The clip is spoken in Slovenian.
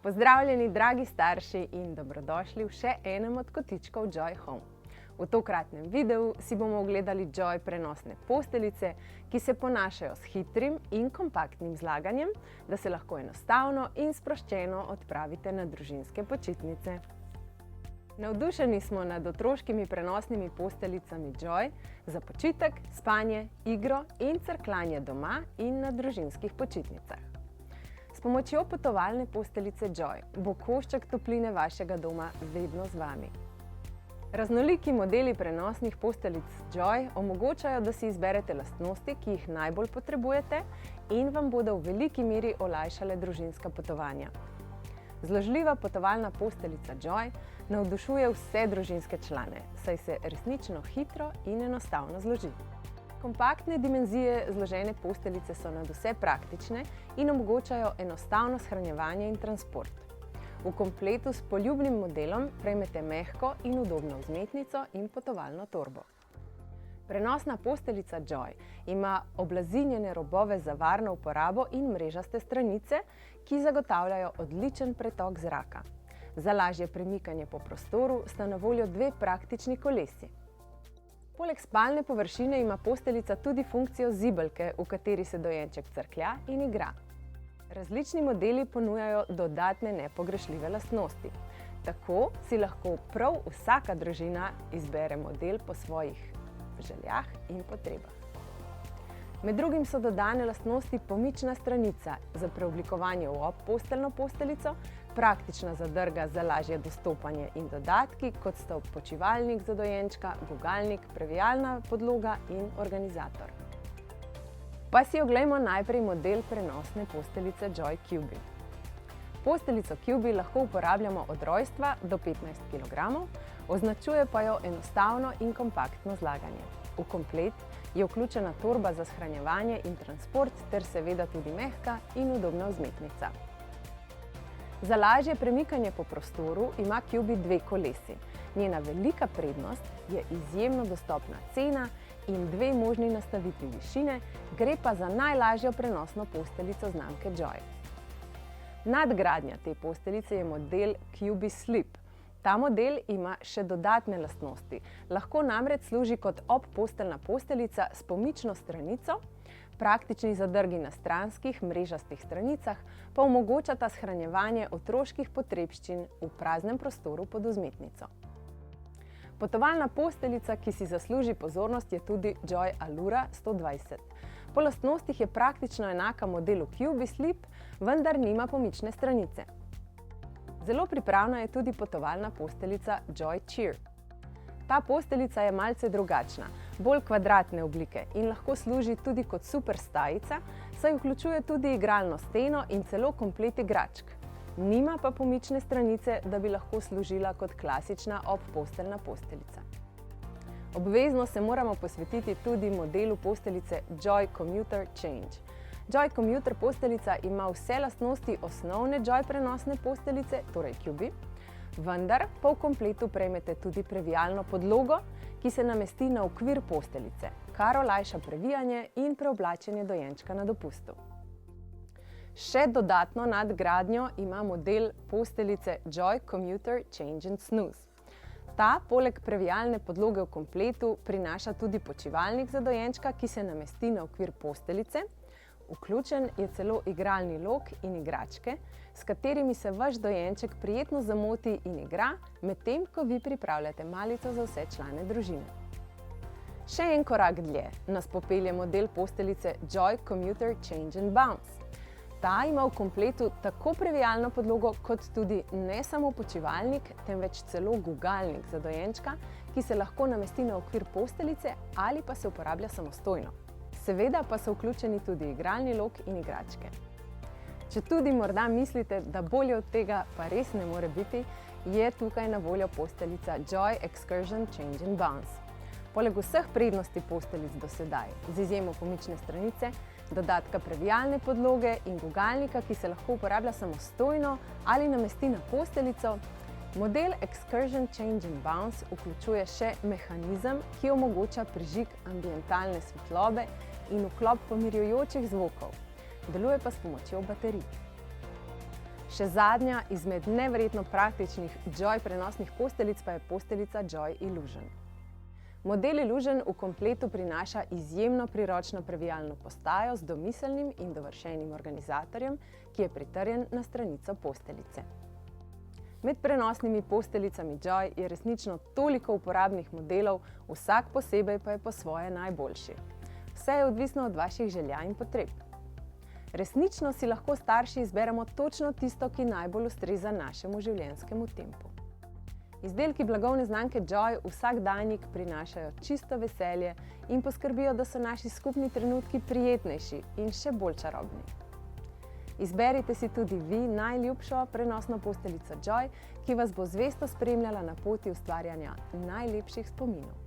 Pozdravljeni, dragi starši, in dobrodošli v še enem od kotičkov Joy Home. V tokratnem videu si bomo ogledali Joy prenosne posteljice, ki se ponašajo s hitrim in kompaktnim zlaganjem, da se lahko enostavno in sproščeno odpravite na družinske počitnice. Navdušeni smo nad otroškimi prenosnimi posteljicami Joy za počitek, spanje, igro in crkljanje doma in na družinskih počitnicah. S pomočjo potovalne posteljice Joy bo košček topline vašega doma vedno z vami. Raznoliki modeli prenosnih posteljic Joy omogočajo, da si izberete lastnosti, ki jih najbolj potrebujete in vam bodo v veliki meri olajšale družinska potovanja. Zložljiva potovalna posteljica Joy navdušuje vse družinske člane, saj se resnično hitro in enostavno zloži. Kompaktne dimenzije zložene posteljice so nadvse praktične in omogočajo enostavno shranjevanje in transport. V kompletu s poljubnim modelom prejmete mehko in udobno vzmetnico in potovalno torbo. Prenosna posteljica Joy ima oblazinjene robove za varno uporabo in mrežaste stranice, ki zagotavljajo odličen pretok zraka. Za lažje premikanje po prostoru sta na voljo dve praktični kolesi. Poleg spalne površine ima posteljica tudi funkcijo zibelke, v kateri se dojenček crklja in igra. Različni modeli ponujajo dodatne nepogrešljive lastnosti. Tako si lahko prav vsaka družina izbere model po svojih željah in potrebah. Med drugim so dodane lastnosti pomična stranica za preoblikovanje v obposteljno posteljico, praktična zadrga za lažje dostopanje in dodatki, kot sta počivalnik za dojenčka, gugalnik, previjalna podloga in organizator. Pa si oglejmo najprej model prenosne posteljice Joy Cubi. Posteljico Cubi lahko uporabljamo od rojstva do 15 kg, označuje pa jo enostavno in kompaktno zlaganje. V komplet je vključena torba za shranjevanje in transport ter seveda tudi mehka in udobna vzmetnica. Za lažje premikanje po prostoru ima Cubi dve kolesi. Njena velika prednost je izjemno dostopna cena in dve možni nastavitvi višine, gre pa za najlažjo prenosno posteljico znamke Joy. Nadgradnja te posteljice je model Cubi Sleep. Ta model ima še dodatne lastnosti. Lahko namreč služi kot obposteljna posteljica s pomično stranico, praktični zadrgi na stranskih mrežastih stranicah pa omogočata shranjevanje otroških potrebščin v praznem prostoru pod vzmetnico. Potovalna posteljica, ki si zasluži pozornost, je tudi Joy Allura 120. Po lastnostih je praktično enaka modelu Cubi Sleep, vendar nima pomične stranice. Zelo pripravna je tudi potovalna posteljica Joy Cheer. Ta posteljica je malce drugačna, bolj kvadratne oblike in lahko služi tudi kot super stajica, saj vključuje tudi igralno steno in celo komplet igračk. Nima pa pomične stranice, da bi lahko služila kot klasična obposteljna posteljica. Obvezno se moramo posvetiti tudi modelu posteljice Joy Commuter Change. Joy Commuter posteljica ima vse lastnosti osnovne Joy prenosne posteljice, torej Cubi, vendar pa v kompletu prejmete tudi previjalno podlogo, ki se namesti na okvir posteljice, kar olajša previjanje in preoblačenje dojenčka na dopustu. Še dodatno nadgradnjo ima model posteljice Joy Commuter Change and Snooze. Ta poleg previjalne podloge v kompletu prinaša tudi počivalnik za dojenčka, ki se namesti na okvir posteljice. Vključen je celo igralni lok in igračke, s katerimi se vaš dojenček prijetno zamoti in igra, medtem ko vi pripravljate malico za vse člane družine. Še en korak dlje nas popelje model posteljice Joy Commuter Change and Bounce. Ta ima v kompletu tako previjalno podlogo, kot tudi ne samo počivalnik, temveč celo gugalnik za dojenčka, ki se lahko namesti na okvir posteljice ali pa se uporablja samostojno. Seveda pa so vključeni tudi igralni lok in igračke. Če tudi morda mislite, da bolje od tega pa res ne more biti, je tukaj na voljo posteljica Joy Excursion Change and Bounce. Poleg vseh prednosti posteljic do sedaj, z izjemo pomične stranice, dodatka previjalne podloge in gugalnika, ki se lahko uporablja samostojno ali namesti na posteljico, model Excursion Change and Bounce vključuje še mehanizem, ki omogoča prižig ambientalne svetlobe in vklop pomirjujočih zvokov. Deluje pa s pomočjo baterij. Še zadnja izmed neverjetno praktičnih Joy prenosnih posteljic pa je posteljica Joy Illusion. Model Illusion v kompletu prinaša izjemno priročno previjalno postajo z domiselnim in dovršenim organizatorjem, ki je pritrjen na stranico posteljice. Med prenosnimi posteljicami Joy je resnično toliko uporabnih modelov, vsak posebej pa je po svoje najboljši. Vse je odvisno od vaših želja in potreb. Resnično si lahko starši izberemo točno tisto, ki najbolj ustreza našemu življenjskemu tempu. Izdelki blagovne znamke Joy vsakdanjik prinašajo čisto veselje in poskrbijo, da so naši skupni trenutki prijetnejši in še bolj čarobni. Izberite si tudi vi najljubšo prenosno posteljico Joy, ki vas bo zvesto spremljala na poti ustvarjanja najlepših spominov.